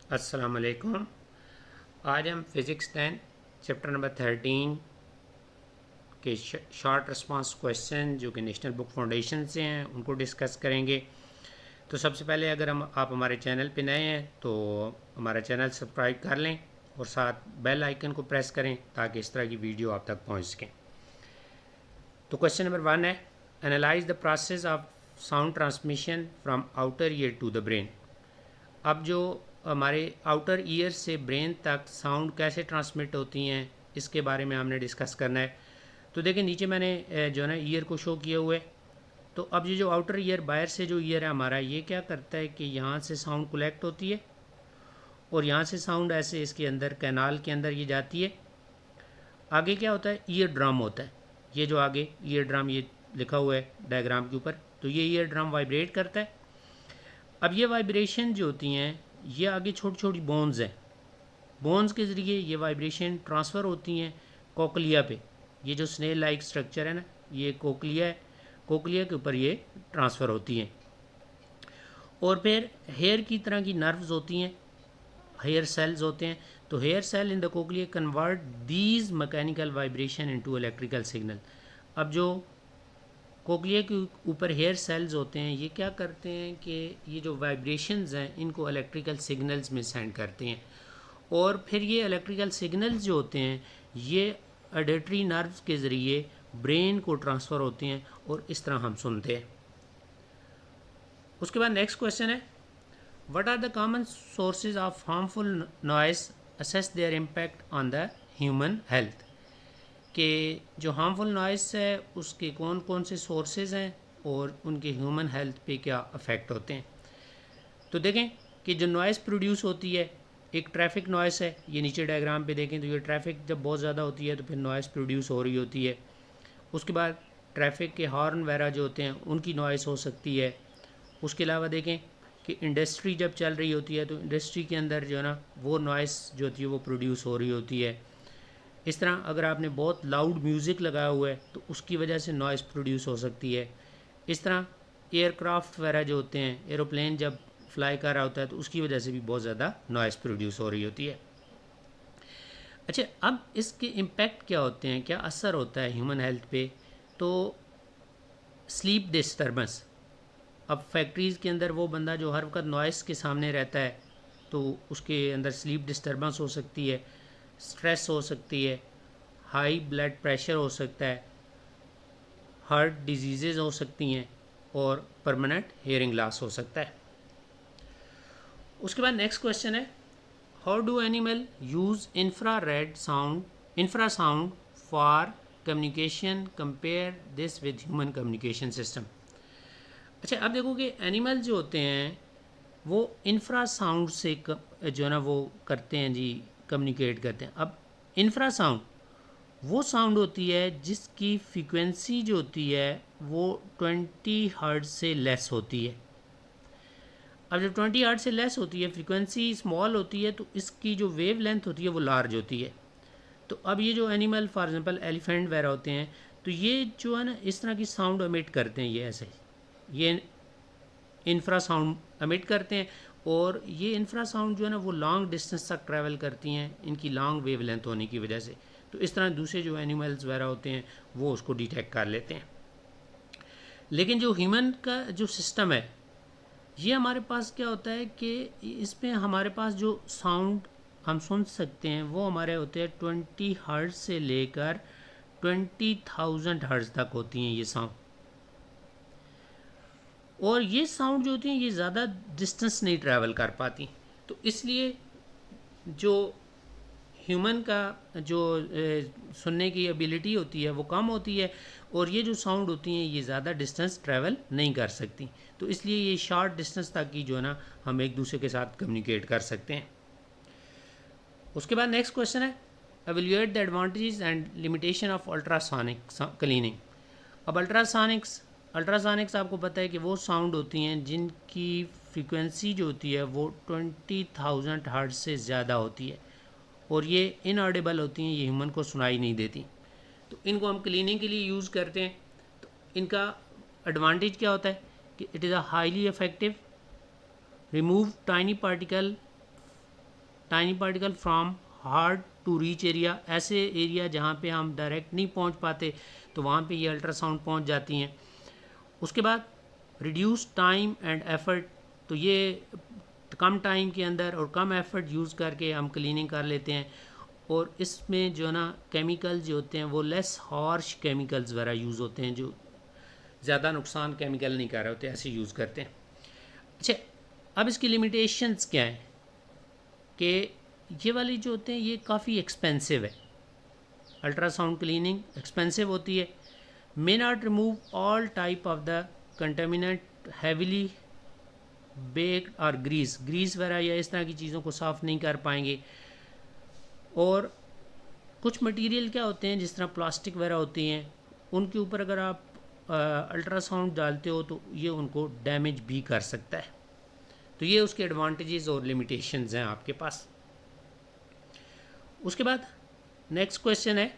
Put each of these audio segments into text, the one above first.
अस्सलाम वालेकुम। आज हम फ़िज़िक्स 10 चैप्टर नंबर 13 के शॉर्ट रिस्पांस क्वेश्चन जो कि नेशनल बुक फाउंडेशन से हैं उनको डिस्कस करेंगे। तो सबसे पहले अगर आप हमारे चैनल पे नए हैं तो हमारा चैनल सब्सक्राइब कर लें और साथ बेल आइकन को प्रेस करें ताकि इस तरह की वीडियो आप तक पहुंच सकें। तो क्वेश्चन नंबर 1 है, analyse the process of sound transmission from outer ear to the brain. अब जो हमारे आउटर ईयर से ब्रेन तक साउंड कैसे ट्रांसमिट होती हैं इसके बारे में हमने डिस्कस करना है। तो देखिए नीचे मैंने जो है ना ईयर को शो किया हुआ है। तो अब ये जो आउटर ईयर बाहर से जो ईयर है हमारा, ये क्या करता है कि यहाँ से साउंड कलेक्ट होती है और यहाँ से साउंड ऐसे इसके अंदर कैनाल के अंदर ये जाती है। आगे क्या होता है, ईयर ड्रम होता है। ये जो आगे ईयर ड्रम ये लिखा हुआ है डायग्राम के ऊपर, तो ये ईयर ड्रम वाइब्रेट करता है। अब ये वाइब्रेशन जो होती हैं ये आगे छोटी छोटी बोन्स हैं, बोन्स के ज़रिए ये वाइब्रेशन ट्रांसफ़र होती हैं कोकलिया पे। ये जो स्नेल लाइक स्ट्रक्चर है ना, ये कोकलिया है, कोकलिया के ऊपर ये ट्रांसफ़र होती हैं। और फिर हेयर की तरह की नर्व्स होती हैं, हेयर सेल्स होते हैं। तो hair cell in the cochlea convert these mechanical vibration into electrical signal. अब जो कोकलिया के ऊपर हेयर सेल्स होते हैं ये क्या करते हैं कि ये जो वाइब्रेशंस हैं इनको इलेक्ट्रिकल सिग्नल्स में सेंड करते हैं और फिर ये इलेक्ट्रिकल सिग्नल्स जो होते हैं ये ऑडिटरी नर्व्स के ज़रिए ब्रेन को ट्रांसफ़र होते हैं और इस तरह हम सुनते हैं। उसके बाद नेक्स्ट क्वेश्चन है, what are the common sources of harmful noise, assess their impact on the human health. कि जो हार्मफुल नॉइस है उसके कौन कौन से सोर्सेज हैं और उनके ह्यूमन हेल्थ पे क्या अफेक्ट होते हैं। तो देखें कि जो नॉइस प्रोड्यूस होती है, एक ट्रैफिक नॉइस है, ये नीचे डायग्राम पे देखें तो ये ट्रैफिक जब बहुत ज़्यादा होती है तो फिर नॉइस प्रोड्यूस हो रही होती है। उसके बाद ट्रैफिक के हॉर्न वगैरह जो होते हैं उनकी नॉइस हो सकती है। उसके अलावा देखें कि इंडस्ट्री जब चल रही होती है तो इंडस्ट्री के अंदर जो है ना वो नॉइस जो होती है वो प्रोड्यूस हो रही होती है। इस तरह अगर आपने बहुत लाउड म्यूज़िक लगाया हुआ है तो उसकी वजह से नॉइज़ प्रोड्यूस हो सकती है। इस तरह एयरक्राफ्ट वगैरह जो होते हैं, एरोप्लेन जब फ्लाई कर रहा होता है तो उसकी वजह से भी बहुत ज़्यादा नॉइज़ प्रोड्यूस हो रही होती है। अच्छा, अब इसके इम्पेक्ट क्या होते हैं, क्या असर होता है ह्यूमन हेल्थ पे। तो स्लीप डिस्टर्बेंस, अब फैक्ट्रीज़ के अंदर वो बंदा जो हर वक्त नॉइस के सामने रहता है तो उसके अंदर स्लीप डिस्टर्बेंस हो सकती है, स्ट्रेस हो सकती है, हाई ब्लड प्रेशर हो सकता है, हार्ट डिजीज़ हो सकती हैं और परमानेंट हेयरिंग लॉस हो सकता है। उसके बाद नेक्स्ट क्वेश्चन है, how do animal use infrasound for communication, compare this with human communication system. अच्छा, अब देखो कि एनिमल जो होते हैं वो इंफ्रासाउंड से जो है ना वो करते हैं जी, कम्युनिकेट करते हैं। अब इंफ्रासाउंड वो साउंड होती है जिसकी फ्रीक्वेंसी जो होती है वो 20 हर्ट्ज से लेस होती है। अब जब 20 हर्ट्ज से लेस होती है, फ्रीक्वेंसी स्मॉल होती है, तो इसकी जो वेव लेंथ होती है वो लार्ज होती है। तो अब ये जो एनिमल फॉर एग्जांपल एलिफेंट वगैरह होते हैं तो ये जो है ना इस तरह की साउंड अमिट करते हैं, ये ऐसे ये इंफ्रा साउंड अमिट करते हैं और ये इंफ्रा साउंड जो है ना वो लॉन्ग डिस्टेंस तक ट्रैवल करती हैं इनकी लॉन्ग वेव लेंथ होने की वजह से। तो इस तरह दूसरे जो एनिमल्स वगैरह होते हैं वो उसको डिटेक्ट कर लेते हैं। लेकिन जो ह्यूमन का जो सिस्टम है ये हमारे पास क्या होता है कि इसमें हमारे पास जो साउंड हम सुन सकते हैं वो हमारे होते हैं 20 हर्ट्ज से लेकर 20,000 हर्ट्ज तक होती हैं ये साउंड। और ये साउंड जो होती हैं ये ज़्यादा डिस्टेंस नहीं ट्रैवल कर पाती। तो इसलिए जो ह्यूमन का जो सुनने की एबिलिटी होती है वो कम होती है और ये जो साउंड होती हैं ये ज़्यादा डिस्टेंस ट्रैवल नहीं कर सकती। तो इसलिए ये शॉर्ट डिस्टेंस तक की जो है ना हम एक दूसरे के साथ कम्युनिकेट कर सकते हैं। उसके बाद नेक्स्ट क्वेश्चन है, evaluate the advantages and limitation of ultrasonic cleaning. अब अल्ट्रासोनिक्स आपको पता है कि वो साउंड होती हैं जिनकी फ्रीक्वेंसी जो होती है वो 20,000 हर्ट्ज से ज़्यादा होती है और ये इनऑडिबल होती हैं, ये ह्यूमन को सुनाई नहीं देती। तो इनको हम क्लीनिंग के लिए यूज़ करते हैं। तो इनका एडवांटेज क्या होता है कि it is a highly effective, remove tiny particle tiny particle from hard to reach area, ऐसे एरिया जहाँ पे हम डायरेक्ट नहीं पहुँच पाते तो वहाँ पे ये अल्ट्रासाउंड पहुँच जाती हैं। उसके बाद रिड्यूस टाइम एंड एफर्ट, तो ये कम टाइम के अंदर और कम एफर्ट यूज़ करके हम क्लीनिंग कर लेते हैं। और इसमें जो ना केमिकल्स जो होते हैं वो लेस हार्श केमिकल्स वगैरह यूज़ होते हैं, जो ज़्यादा नुकसान केमिकल नहीं कर रहे होते, ऐसे यूज़ करते हैं। अच्छा, अब इसकी लिमिटेशंस क्या हैं कि ये वाली जो होते हैं ये काफ़ी एक्सपेंसिव है, अल्ट्रासाउंड क्लीनिंग एक्सपेंसिव होती है। May not remove all type of the contaminant heavily baked और ग्रीस वगैरह या इस तरह की चीज़ों को साफ़ नहीं कर पाएंगे। और कुछ मटेरियल क्या होते हैं जिस तरह प्लास्टिक वगैरह होती हैं, उनके ऊपर अगर आप अल्ट्रासाउंड डालते हो तो ये उनको डैमेज भी कर सकता है। तो ये उसके एडवांटेजेस और लिमिटेशंस हैं आपके पास। उसके बाद नेक्स्ट क्वेश्चन है,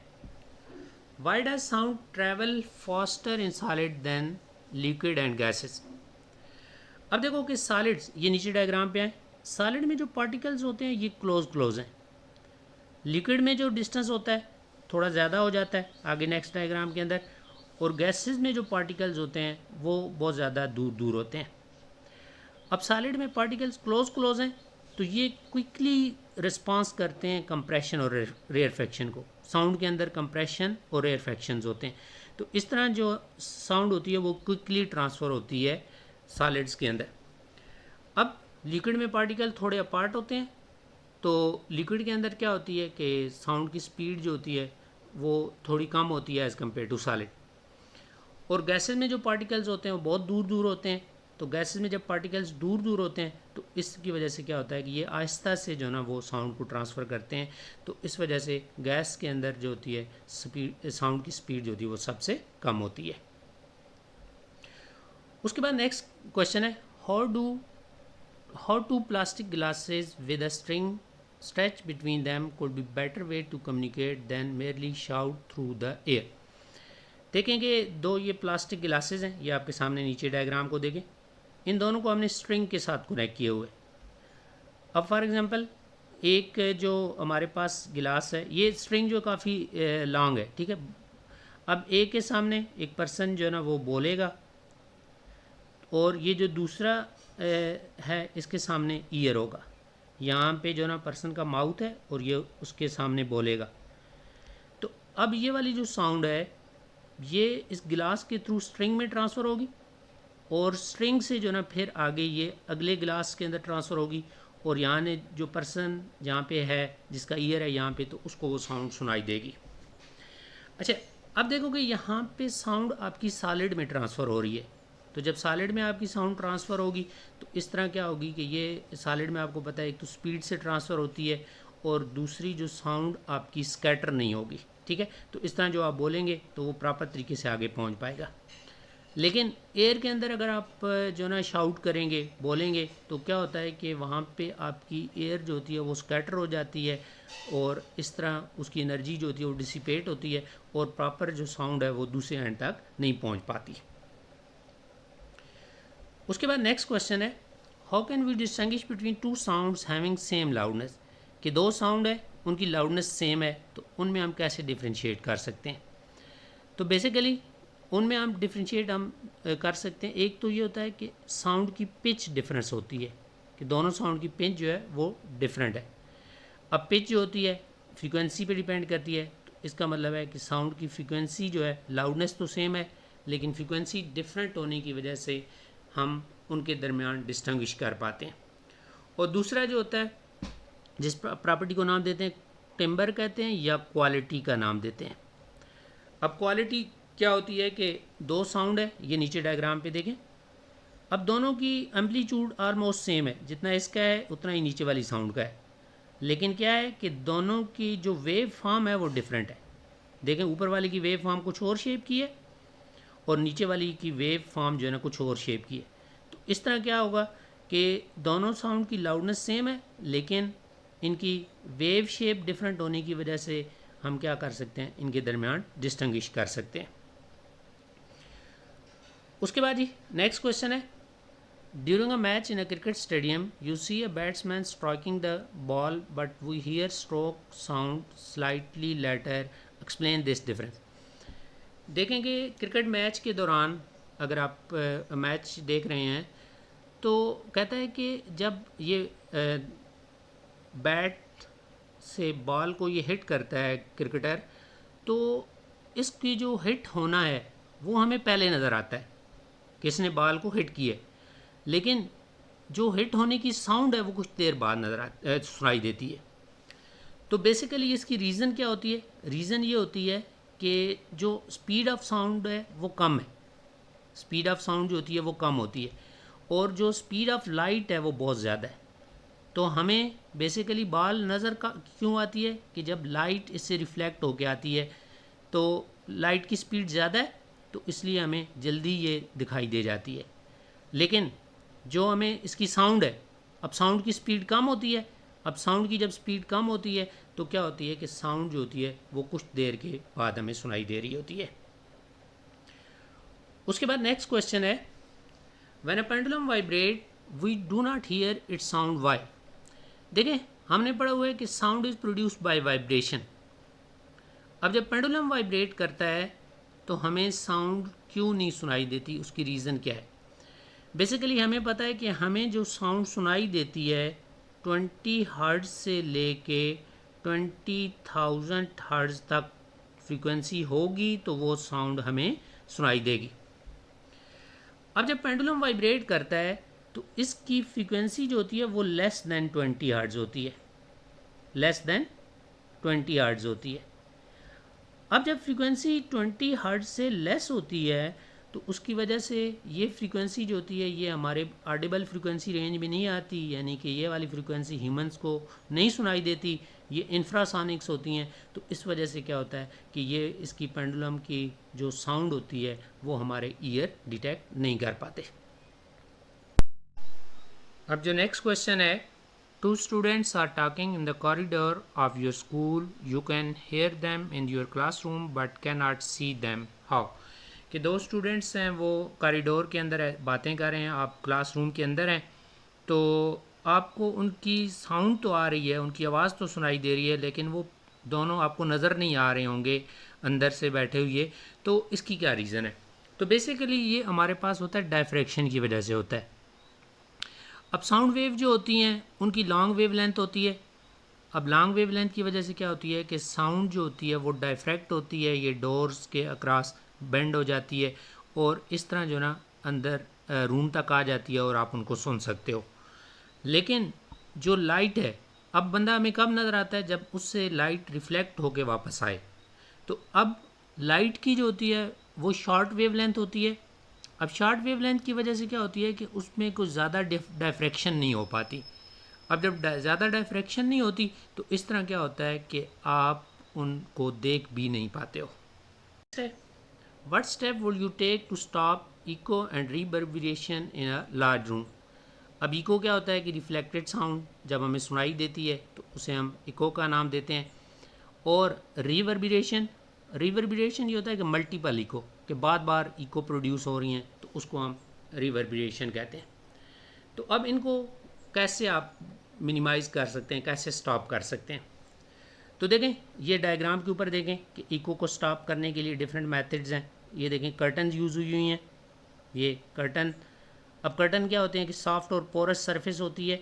why does sound travel faster in solid than liquid and gases. अब देखो कि सॉलिड्स, ये नीचे डायग्राम पे आए, सॉलिड में जो पार्टिकल्स होते हैं ये क्लोज हैं, लिक्विड में जो डिस्टेंस होता है थोड़ा ज़्यादा हो जाता है आगे नेक्स्ट डायग्राम के अंदर, और गैसेस में जो पार्टिकल्स होते हैं वो बहुत ज़्यादा दूर होते हैं। अब सॉलिड में पार्टिकल्स क्लोज हैं तो ये क्विकली रिस्पांस करते हैं कंप्रेशन और रेयरफेक्शन को। साउंड के अंदर कंप्रेशन और रेयरफेक्शंस होते हैं, तो इस तरह जो साउंड होती है वो क्विकली ट्रांसफ़र होती है सॉलिड्स के अंदर। अब लिक्विड में पार्टिकल थोड़े अपार्ट होते हैं, तो लिक्विड के अंदर क्या होती है कि साउंड की स्पीड जो होती है वो थोड़ी कम होती है एज़ कम्पेयर टू सॉलिड। और गैसेस में जो पार्टिकल्स होते हैं वो बहुत दूर होते हैं, तो गैसेस में जब पार्टिकल्स दूर होते हैं तो इसकी वजह से क्या होता है कि ये आहिस्ता से जो ना वो साउंड को ट्रांसफ़र करते हैं, तो इस वजह से गैस के अंदर जो होती है स्पीड, साउंड की स्पीड जो होती है वो सबसे कम होती है। उसके बाद नेक्स्ट क्वेश्चन है, how two plastic glasses with a string stretch between them could be better way to communicate than merely shout through the air. देखेंगे दो ये प्लास्टिक गिलासेस हैं, ये आपके सामने नीचे डायग्राम को देखें, इन दोनों को हमने स्ट्रिंग के साथ कनेक्ट किए हुए। अब फॉर एग्जांपल एक जो हमारे पास गिलास है, ये स्ट्रिंग जो काफ़ी लॉन्ग है, ठीक है। अब एक के सामने एक पर्सन जो है ना वो बोलेगा, और ये जो दूसरा है इसके सामने ईयर होगा, यहाँ पे जो ना पर्सन का माउथ है और ये उसके सामने बोलेगा। तो अब ये वाली जो साउंड है ये इस गिलास के थ्रू स्ट्रिंग में ट्रांसफ़र होगी, और स्ट्रिंग से जो ना फिर आगे ये अगले गिलास के अंदर ट्रांसफ़र होगी, और यहाँ ने जो पर्सन जहाँ पे है जिसका ईयर है यहाँ पे, तो उसको वो साउंड सुनाई देगी। अच्छा, अब देखो कि यहाँ पे साउंड आपकी सॉलिड में ट्रांसफ़र हो रही है, तो जब सॉलिड में आपकी साउंड ट्रांसफ़र होगी तो इस तरह क्या होगी कि ये सॉलिड में आपको पता है एक तो स्पीड से ट्रांसफ़र होती है, और दूसरी जो साउंड आपकी स्कैटर नहीं होगी, ठीक है। तो इस तरह जो आप बोलेंगे तो वो प्रॉपर तरीके से आगे पहुंच पाएगा। लेकिन एयर के अंदर अगर आप जो ना शाउट करेंगे, बोलेंगे, तो क्या होता है कि वहाँ पे आपकी एयर जो होती है वो स्कैटर हो जाती है, और इस तरह उसकी एनर्जी जो होती है वो डिसिपेट होती है, और प्रॉपर जो साउंड है वो दूसरे एंड तक नहीं पहुँच पाती। उसके बाद नेक्स्ट क्वेश्चन है, how can we distinguish between two sounds having same loudness, कि दो साउंड है उनकी लाउडनेस सेम है, तो उनमें हम कैसे डिफ्रेंशिएट कर सकते हैं। तो बेसिकली उनमें हम डिफ्रेंशिएट हम कर सकते हैं। एक तो ये होता है कि साउंड की पिच डिफरेंस होती है, कि दोनों साउंड की पिच जो है वो डिफरेंट है। अब पिच जो होती है फ्रीक्वेंसी पे डिपेंड करती है, तो इसका मतलब है कि साउंड की फ्रीक्वेंसी जो है, लाउडनेस तो सेम है लेकिन फ्रीक्वेंसी डिफरेंट होने की वजह से हम उनके दरमियान डिस्टिंग्विश कर पाते हैं। और दूसरा जो होता है, जिस प्रॉपर्टी को नाम देते हैं टिम्बर कहते हैं, या क्वालिटी का नाम देते हैं। अब क्वालिटी क्या होती है कि दो साउंड है, ये नीचे डायग्राम पे देखें, अब दोनों की एम्पलीट्यूड ऑलमोस्ट सेम है, जितना इसका है उतना ही नीचे वाली साउंड का है, लेकिन क्या है कि दोनों की जो वेव फॉर्म है वो डिफरेंट है। देखें ऊपर वाली की वेव फॉर्म कुछ और शेप की है, और नीचे वाली की वेव फॉर्म जो है ना कुछ और शेप की है। तो इस तरह क्या होगा कि दोनों साउंड की लाउडनेस सेम है, लेकिन इनकी वेव शेप डिफरेंट होने की वजह से हम क्या कर सकते हैं, इनके दरमियान डिस्टिंग्विश कर सकते हैं। उसके बाद जी नेक्स्ट क्वेश्चन है, During a match in a cricket stadium, you see a batsman striking the ball, but we hear stroke sound slightly later. Explain this difference. देखेंगे क्रिकेट मैच के दौरान अगर आप मैच देख रहे हैं तो कहता है कि जब ये बैट से बॉल को ये हिट करता है क्रिकेटर, तो इसकी जो हिट होना है वो हमें पहले नज़र आता है कि इसने बॉल को हिट किया, लेकिन जो हिट होने की साउंड है वो कुछ देर बाद सुनाई देती है। तो बेसिकली इसकी रीज़न क्या होती है? रीज़न ये होती है कि जो स्पीड ऑफ साउंड है वो कम है, स्पीड ऑफ साउंड जो होती है वो कम होती है, और जो स्पीड ऑफ लाइट है वो बहुत ज़्यादा है। तो हमें बेसिकली बॉल नज़र का क्यों आती है कि जब लाइट इससे रिफ्लेक्ट होके आती है तो लाइट की स्पीड ज़्यादा है, तो इसलिए हमें जल्दी ये दिखाई दे जाती है। लेकिन जो हमें इसकी साउंड है, अब साउंड की स्पीड कम होती है, अब साउंड की जब स्पीड कम होती है तो क्या होती है कि साउंड जो होती है वो कुछ देर के बाद हमें सुनाई दे रही होती है। उसके बाद नेक्स्ट क्वेश्चन है, when a pendulum vibrate we do not hear it sound why. देखें, हमने पढ़ा हुआ है कि sound is produced by vibration. अब जब पेंडुलम वाइब्रेट करता है तो हमें साउंड क्यों नहीं सुनाई देती, उसकी रीज़न क्या है? बेसिकली हमें पता है कि हमें जो साउंड सुनाई देती है 20 हर्ट्ज से लेके 20,000 हर्ट्ज तक फ्रीक्वेंसी होगी तो वो साउंड हमें सुनाई देगी। अब जब पेंडुलम वाइब्रेट करता है तो इसकी फ्रीक्वेंसी जो होती है वो लेस देन 20 हर्ट्ज होती है, लेस देन 20 हर्ट्ज होती है। अब जब फ्रीक्वेंसी 20 हर्ट्ज से लेस होती है तो उसकी वजह से ये फ्रीक्वेंसी जो होती है ये हमारे ऑडिबल फ्रीक्वेंसी रेंज में नहीं आती, यानी कि ये वाली फ्रीक्वेंसी ह्यूमंस को नहीं सुनाई देती, ये इंफ्रासोनिक्स होती हैं। तो इस वजह से क्या होता है कि ये इसकी पेंडुलम की जो साउंड होती है वो हमारे ईयर डिटेक्ट नहीं कर पाते। अब जो नेक्स्ट क्वेश्चन है, two students are talking in the corridor of your school, you can hear them in your classroom but can not see them, how. कि दो स्टूडेंट्स हैं वो कॉरिडोर के अंदर बातें कर रहे हैं, आप क्लासरूम के अंदर हैं, तो आपको उनकी साउंड तो आ रही है, उनकी आवाज़ तो सुनाई दे रही है, लेकिन वो दोनों आपको नज़र नहीं आ रहे होंगे अंदर से बैठे हुए। तो इसकी क्या रीज़न है? तो बेसिकली ये हमारे पास होता है डायफ्रैक्शन की वजह से होता है। अब साउंड वेव जो होती हैं उनकी लॉन्ग वेव लेंथ होती है। अब लॉन्ग वेव लेंथ की वजह से क्या होती है कि साउंड जो होती है वो डायफ्रैक्ट होती है, ये डोर्स के अक्रॉस बेंड हो जाती है और इस तरह जो ना अंदर रूम तक आ जाती है और आप उनको सुन सकते हो। लेकिन जो लाइट है, अब बंदा हमें कब नज़र आता है? जब उससे लाइट रिफ्लेक्ट होके वापस आए। तो अब लाइट की जो होती है वो शॉर्ट वेव लेंथ होती है। अब शॉर्ट वेव लेंथ की वजह से क्या होती है कि उसमें कुछ ज़्यादा डायफ्रैक्शन नहीं हो पाती। अब जब ज़्यादा डायफ्रैक्शन नहीं होती तो इस तरह क्या होता है कि आप उनको देख भी नहीं पाते हो। What step would you take to stop echo and reverberation in a large room? अब इको क्या होता है कि रिफ्लेक्टेड साउंड जब हमें सुनाई देती है तो उसे हम इको का नाम देते हैं, और रिवर्बिरेशन, रिवर्बिरेशन ये होता है कि मल्टीपल इको के बाद बार इको प्रोड्यूस हो रही हैं तो उसको हम रिवर्बिरेशन कहते हैं। तो अब इनको कैसे आप मिनिमाइज़ कर सकते हैं, कैसे स्टॉप कर सकते हैं? तो देखें, ये डायग्राम के ऊपर देखें कि इको को स्टॉप करने के लिए डिफरेंट मेथड्स हैं। ये देखें कर्टन यूज़ हुई हुई हैं, ये कर्टन। अब कर्टन क्या होते हैं कि सॉफ्ट और पोरस सरफेस होती है,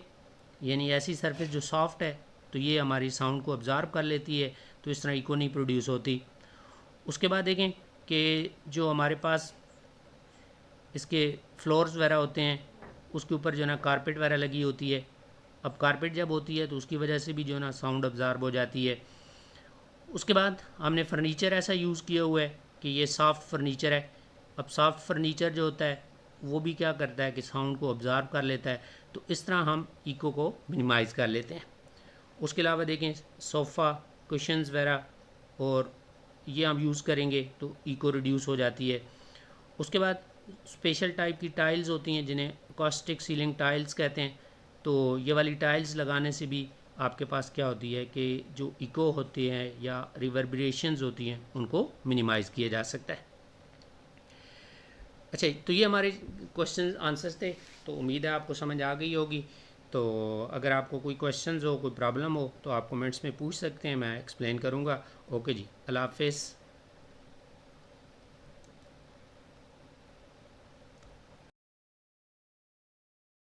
यानी ऐसी सरफेस जो सॉफ्ट है तो ये हमारी साउंड को अब्ज़ॉर्ब कर लेती है, तो इस तरह इको नहीं प्रोड्यूस होती। उसके बाद देखें कि जो हमारे पास इसके फ्लोर्स वगैरह होते हैं उसके ऊपर जो है ना कारपेट वगैरह लगी होती है। अब कारपेट जब होती है तो उसकी वजह से भी जो है ना साउंड अब्ज़ॉर्ब हो जाती है। उसके बाद हमने फर्नीचर ऐसा यूज़ किया हुआ है कि ये सॉफ्ट फर्नीचर है। अब सॉफ्ट फर्नीचर जो होता है वो भी क्या करता है कि साउंड को अब्ज़ॉर्ब कर लेता है, तो इस तरह हम इको को मिनिमाइज़ कर लेते हैं। उसके अलावा देखें सोफ़ा, कुशन्स वगैरह, और ये हम यूज़ करेंगे तो इको रिड्यूस हो जाती है। उसके बाद स्पेशल टाइप की टाइल्स होती हैं जिन्हें अकॉस्टिक सीलिंग टाइल्स कहते हैं, तो ये वाली टाइल्स लगाने से भी आपके पास क्या होती है कि जो इको होते हैं या रिवर्बरेशंस होती हैं उनको मिनिमाइज़ किया जा सकता है। अच्छा, तो ये हमारे क्वेश्चन आंसर्स थे, तो उम्मीद है आपको समझ आ गई होगी। तो अगर आपको कोई क्वेश्चंस हो, कोई प्रॉब्लम हो, तो आप कमेंट्स में पूछ सकते हैं, मैं एक्सप्लेन करूँगा। ओके जी, अल्लाह हाफिज़।